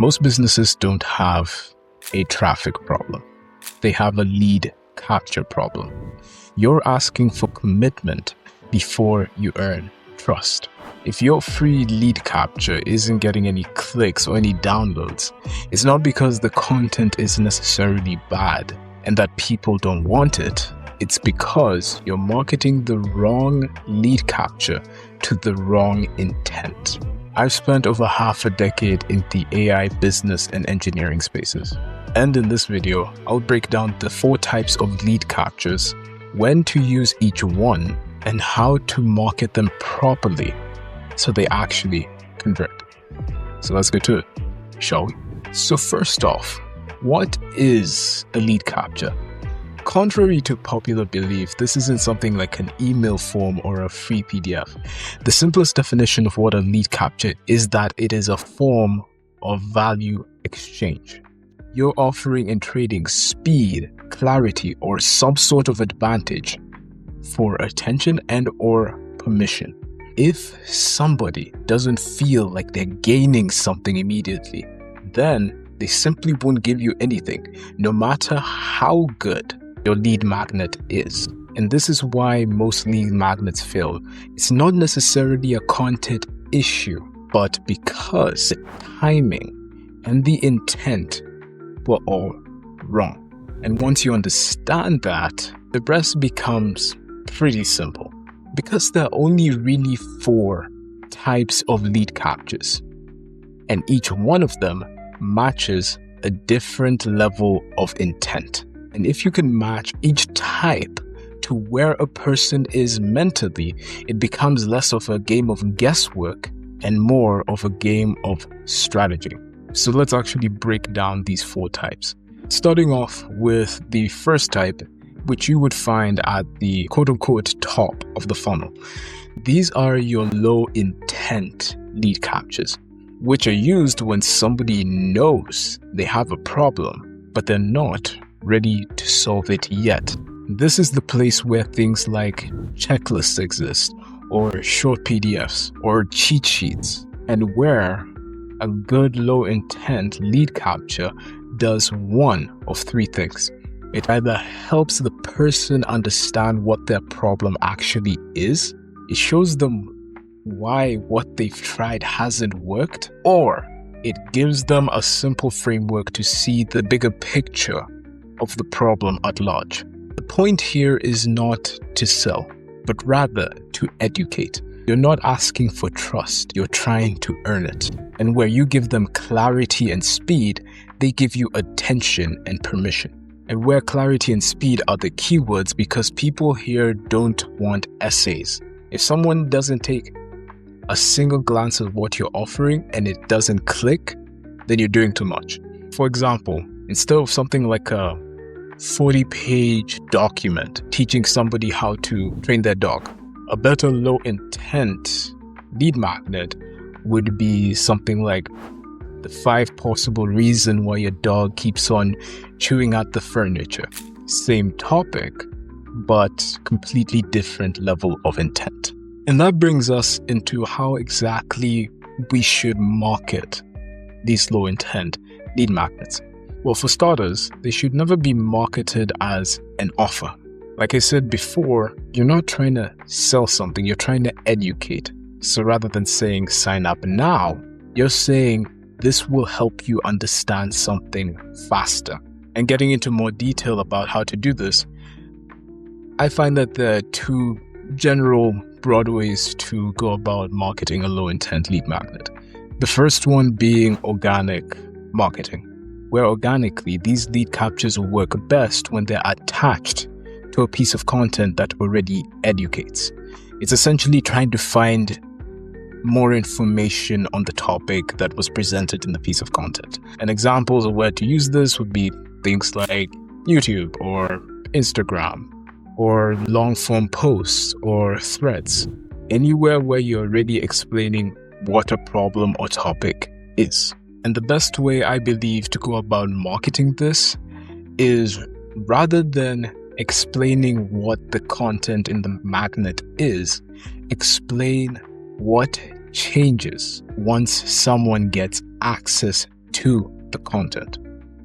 Most businesses don't have a traffic problem. They have a lead capture problem. You're asking for commitment before you earn trust. If your free lead capture isn't getting any clicks or any downloads, it's not because the content is necessarily bad and that people don't want it. It's because you're marketing the wrong lead capture to the wrong intent. I've spent over half a decade in the AI business and engineering spaces. And in this video, I'll break down the 4 types of lead captures, when to use each one, and how to market them properly so they actually convert. So let's get to it, shall we? So first off, what is a lead capture? Contrary to popular belief, this isn't something like an email form or a free PDF. The simplest definition of what a lead capture is that it is a form of value exchange. You're offering and trading speed, clarity, or some sort of advantage for attention and or permission. If somebody doesn't feel like they're gaining something immediately, then they simply won't give you anything, no matter how good your lead magnet is. And this is why most lead magnets fail. It's not necessarily a content issue, but because the timing and the intent were all wrong. And once you understand that, the rest becomes pretty simple. Because there are only really 4 types of lead captures, and each one of them matches a different level of intent. And if you can match each type to where a person is mentally, it becomes less of a game of guesswork and more of a game of strategy. So let's actually break down these 4 types. Starting off with the first type, which you would find at the quote-unquote top of the funnel. These are your low intent lead captures, which are used when somebody knows they have a problem, but they're not ready to solve it yet. This is the place where things like checklists exist, or short PDFs, or cheat sheets, and where a good low intent lead capture does one of 3 things. It either helps the person understand what their problem actually is, it shows them why what they've tried hasn't worked, or it gives them a simple framework to see the bigger picture of the problem at large. The point here is not to sell, but rather to educate. You're not asking for trust, you're trying to earn it. And where you give them clarity and speed, they give you attention and permission. And where clarity and speed are the keywords, because people here don't want essays. If someone doesn't take a single glance at what you're offering and it doesn't click, then you're doing too much. For example, instead of something like a 40-page document teaching somebody how to train their dog, a better low intent lead magnet would be something like the 5 possible reasons why your dog keeps on chewing at the furniture. Same topic, but completely different level of intent. And that brings us into how exactly we should market these low intent lead magnets. Well, for starters, they should never be marketed as an offer. Like I said before, you're not trying to sell something, you're trying to educate. So rather than saying sign up now, you're saying this will help you understand something faster. And getting into more detail about how to do this, I find that there are 2 general broad ways to go about marketing a low intent lead magnet. The first one being organic marketing, where organically these lead captures will work best when they're attached to a piece of content that already educates. It's essentially trying to find more information on the topic that was presented in the piece of content. And examples of where to use this would be things like YouTube or Instagram or long-form posts or threads. Anywhere where you're already explaining what a problem or topic is. And the best way, I believe, to go about marketing this is, rather than explaining what the content in the magnet is, explain what changes once someone gets access to the content.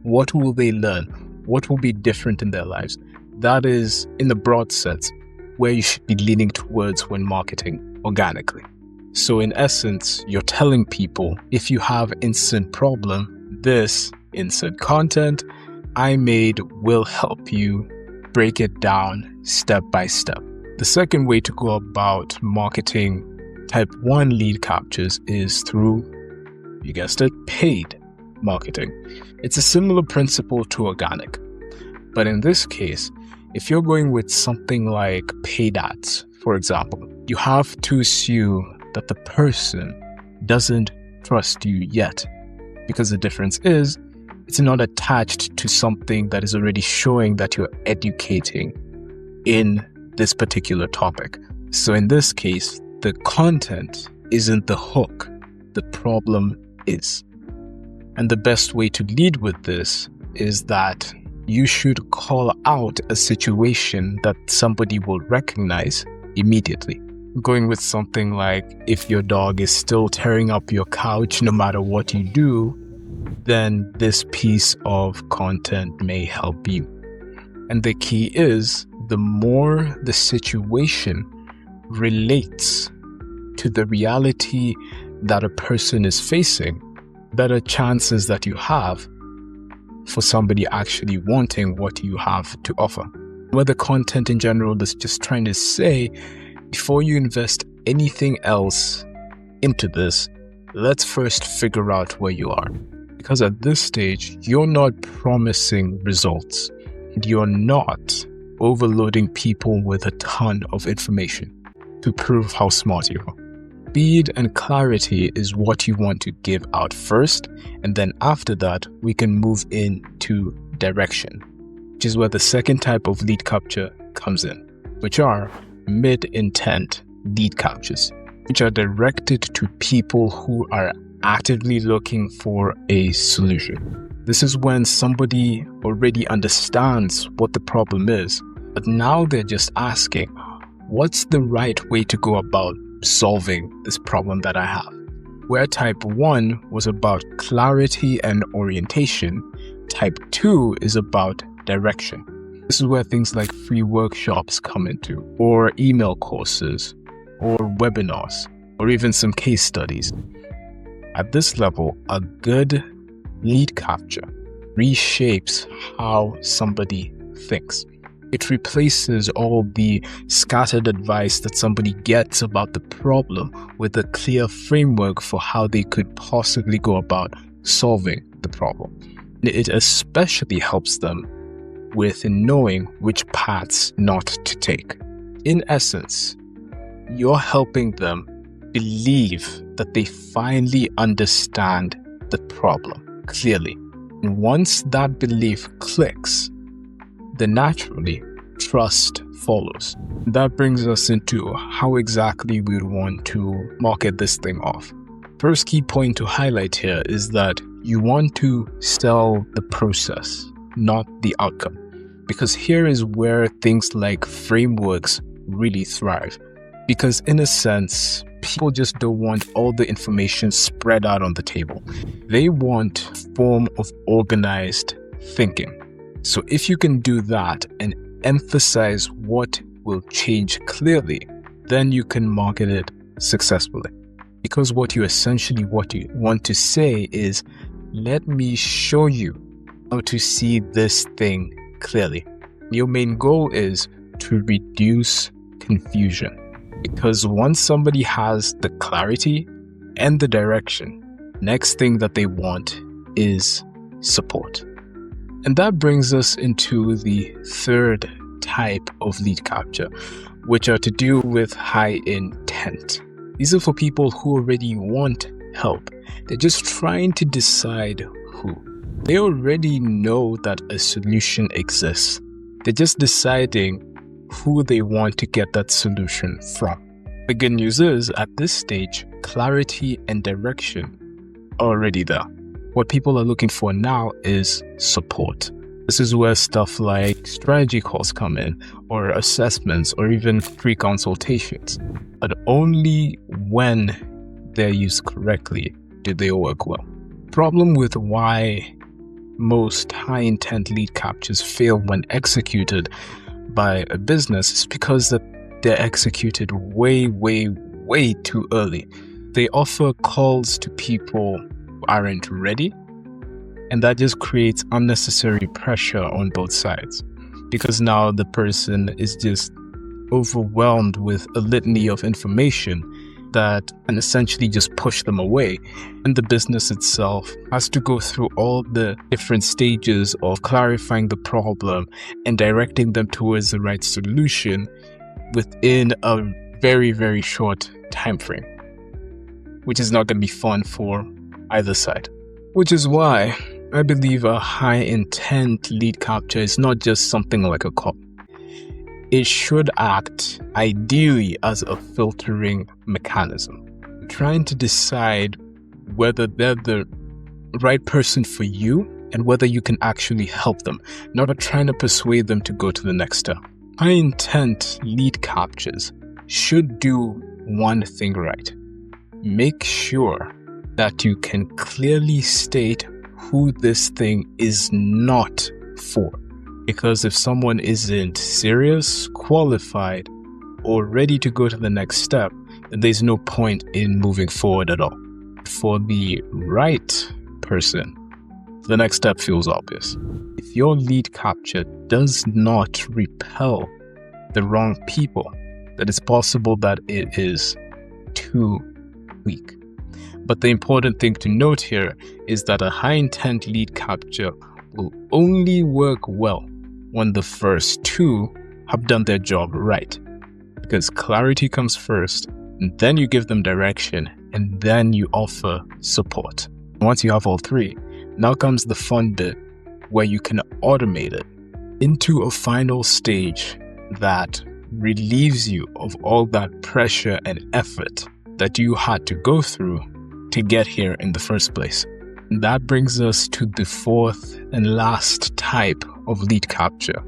What will they learn? What will be different in their lives? That is, in the broad sense, where you should be leaning towards when marketing organically. So in essence, you're telling people, if you have instant problem, this instant content I made will help you break it down step by step. The second way to go about marketing type 1 lead captures is through, you guessed it, paid marketing. It's a similar principle to organic. But in this case, if you're going with something like paid ads, for example, you have to assume that the person doesn't trust you yet, because the difference is it's not attached to something that is already showing that you're educating in this particular topic. So in this case, the content isn't the hook, the problem is. And the best way to lead with this is that you should call out a situation that somebody will recognize immediately. Going with something like, if your dog is still tearing up your couch no matter what you do, then this piece of content may help you. And the key is, the more the situation relates to the reality that a person is facing, better chances that you have for somebody actually wanting what you have to offer. Whether content in general is just trying to say, before you invest anything else into this, let's first figure out where you are. Because at this stage, you're not promising results. You're not overloading people with a ton of information to prove how smart you are. Speed and clarity is what you want to give out first, and then after that, we can move into direction, which is where the second type of lead capture comes in, which are mid-intent lead captures, which are directed to people who are actively looking for a solution. This is when somebody already understands what the problem is, but now they're just asking, what's the right way to go about solving this problem that I have? Where type 1 was about clarity and orientation, type 2 is about direction. This is where things like free workshops come into, or email courses, or webinars, or even some case studies. At this level, a good lead capture reshapes how somebody thinks. It replaces all the scattered advice that somebody gets about the problem with a clear framework for how they could possibly go about solving the problem. It especially helps them with knowing which paths not to take. In essence, you're helping them believe that they finally understand the problem clearly. And once that belief clicks, then naturally trust follows. That brings us into how exactly we would want to market this thing off. First key point to highlight here is that you want to sell the process, not the outcome. Because here is where things like frameworks really thrive. Because in a sense, people just don't want all the information spread out on the table. They want a form of organized thinking. So if you can do that and emphasize what will change clearly, then you can market it successfully. Because what you want to say is, let me show you how to see this thing clearly. Your main goal is to reduce confusion. Because once somebody has the clarity and the direction, next thing that they want is support. And that brings us into the third type of lead capture, which are to do with high intent. These are for people who already want help. They're just trying to decide who. They already know that a solution exists. They're just deciding who they want to get that solution from. The good news is, at this stage, clarity and direction are already there. What people are looking for now is support. This is where stuff like strategy calls come in, or assessments, or even free consultations. But only when they're used correctly do they work well. Problem with why most high-intent lead captures fail when executed by a business is because that they're executed way too early. They offer calls to people who aren't ready, and that just creates unnecessary pressure on both sides, because now the person is just overwhelmed with a litany of information that and essentially just push them away. And the business itself has to go through all the different stages of clarifying the problem and directing them towards the right solution within a very short time frame, which is not going to be fun for either side. Which is why I believe a high intent lead capture is not just something like a call. It should act ideally as a filtering mechanism, trying to decide whether they're the right person for you and whether you can actually help them, not trying to persuade them to go to the next step. High intent lead captures should do one thing right. Make sure that you can clearly state who this thing is not for. Because if someone isn't serious, qualified, or ready to go to the next step, then there's no point in moving forward at all. For the right person, the next step feels obvious. If your lead capture does not repel the wrong people, then it's possible that it is too weak. But the important thing to note here is that a high intent lead capture will only work well when the first two have done their job right. Because clarity comes first, and then you give them direction, and then you offer support. Once you have all three, now comes the fun bit where you can automate it into a final stage that relieves you of all that pressure and effort that you had to go through to get here in the first place. And that brings us to the fourth and last type of lead capture,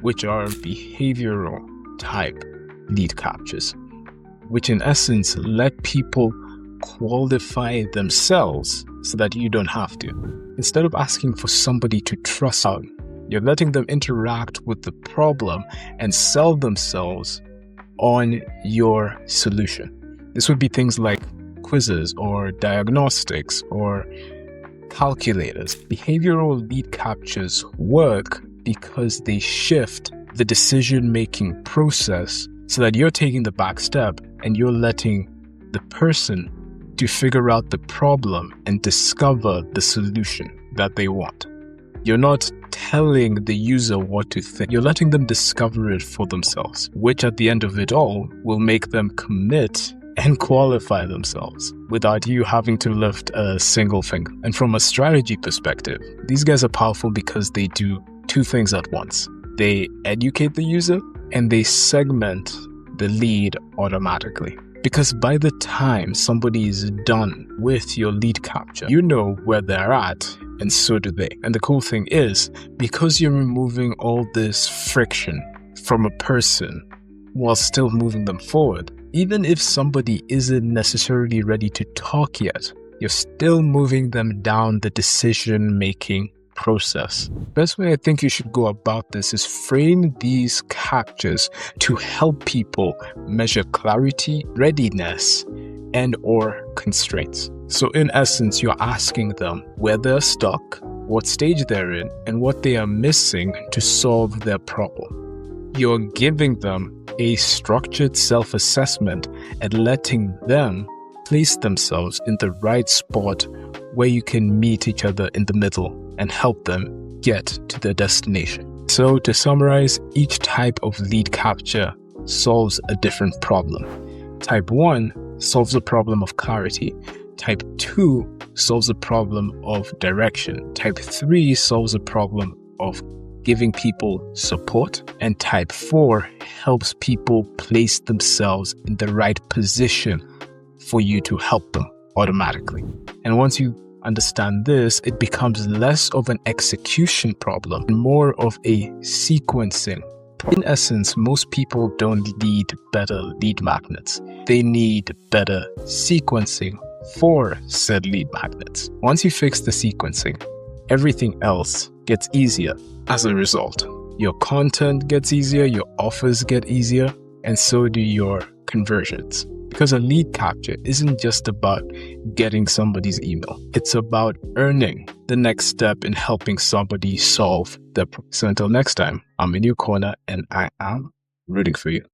which are behavioral type lead captures, which in essence let people qualify themselves so that you don't have to. Instead of asking for somebody to trust out, you're letting them interact with the problem and sell themselves on your solution. This would be things like quizzes or diagnostics or calculators. Behavioral lead captures work because they shift the decision-making process so that you're taking the back step and you're letting the person to figure out the problem and discover the solution that they want. You're not telling the user what to think. You're letting them discover it for themselves, which at the end of it all will make them commit and qualify themselves without you having to lift a single finger. And from a strategy perspective, these guys are powerful because they do two things at once. They educate the user and they segment the lead automatically. Because by the time somebody is done with your lead capture, you know where they're at, and so do they. And the cool thing is, because you're removing all this friction from a person while still moving them forward, even if somebody isn't necessarily ready to talk yet, you're still moving them down the decision-making process. Best way I think you should go about this is frame these captures to help people measure clarity, readiness, and or constraints. So in essence, you're asking them where they're stuck, what stage they're in, and what they are missing to solve their problem. You're giving them a structured self-assessment and letting them place themselves in the right spot where you can meet each other in the middle and help them get to their destination. So to summarize, each type of lead capture solves a different problem. Type 1 solves the problem of clarity. Type 2 solves the problem of direction. Type 3 solves the problem of giving people support. And type 4 helps people place themselves in the right position for you to help them automatically. And once you understand this, it becomes less of an execution problem and more of a sequencing. In essence, most people don't need better lead magnets. They need better sequencing for said lead magnets. Once you fix the sequencing, everything else gets easier as a result. Your content gets easier, your offers get easier, and so do your conversions. Because a lead capture isn't just about getting somebody's email. It's about earning the next step in helping somebody solve their problem. So until next time, I'm in your corner and I am rooting for you.